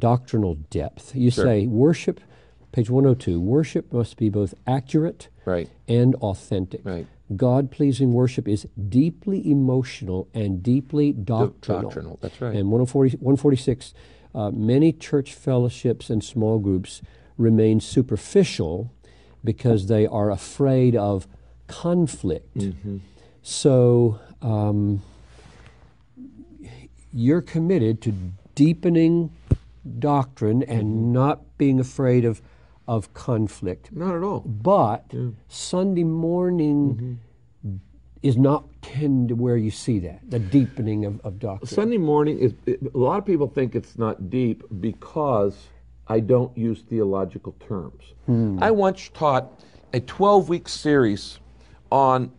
doctrinal depth. You Sure. say worship, page 102, worship must be both accurate Right. and authentic. Right. God-pleasing worship is deeply emotional and deeply doctrinal. Doctrinal, that's right. And 146, many church fellowships and small groups remain superficial because they are afraid of conflict. Mm-hmm. So you're committed to deepening doctrine and not being afraid of conflict. Not at all. But Sunday morning is not tend to where you see that, the deepening of doctrine. Sunday morning is, a lot of people think it's not deep because I don't use theological terms. I once taught a 12-week series on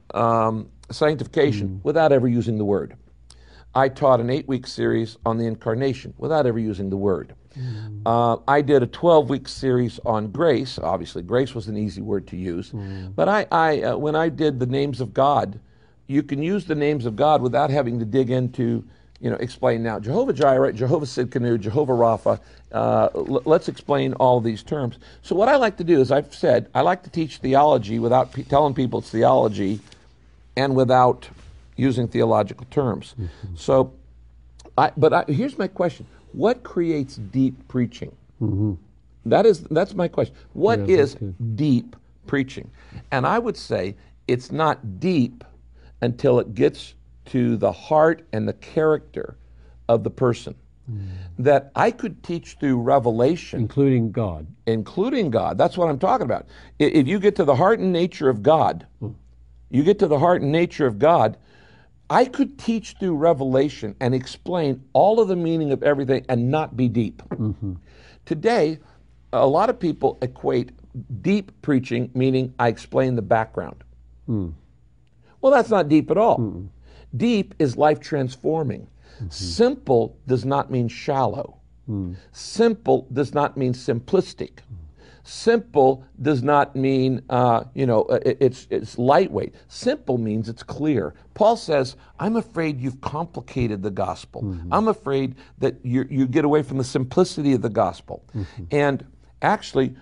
sanctification without ever using the word. I taught an 8-week series on the incarnation without ever using the word. I did a 12-week series on grace. Obviously, grace was an easy word to use. But I when I did the names of God, you can use the names of God without having to dig into, explain now. Jehovah Jireh, Jehovah Sidkenu, Jehovah Rapha. Let's explain all these terms. So what I like to do is, I've said, I like to teach theology without telling people it's theology and without using theological terms. So, here's my question. What creates deep preaching? That's my question. What is deep preaching? And I would say it's not deep until it gets to the heart and the character of the person. That I could teach through revelation. Including God. Including God. That's what I'm talking about. If you get to the heart and nature of God, I could teach through revelation and explain all of the meaning of everything and not be deep. Today, a lot of people equate deep preaching, meaning I explain the background. Well, that's not deep at all. Deep is life transforming. Simple does not mean shallow. Simple does not mean simplistic. Simple does not mean, it's lightweight. Simple means it's clear. Paul says, I'm afraid you've complicated the gospel. I'm afraid that you get away from the simplicity of the gospel. And actually,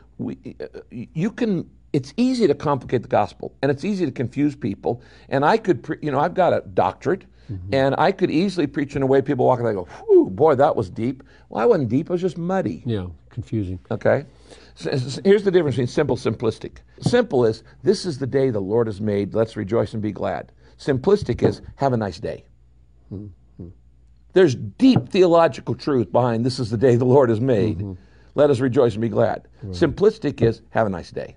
it's easy to complicate the gospel, and it's easy to confuse people. And I could, I've got a doctorate, and I could easily preach in a way people walk and they go, whew, boy, that was deep. Well, I wasn't deep, it was just muddy. Yeah, confusing. Okay? So here's the difference between simple and simplistic. Simple is, this is the day the Lord has made, let's rejoice and be glad. Simplistic is, have a nice day. There's deep theological truth behind, this is the day the Lord has made, let us rejoice and be glad. Simplistic is, have a nice day.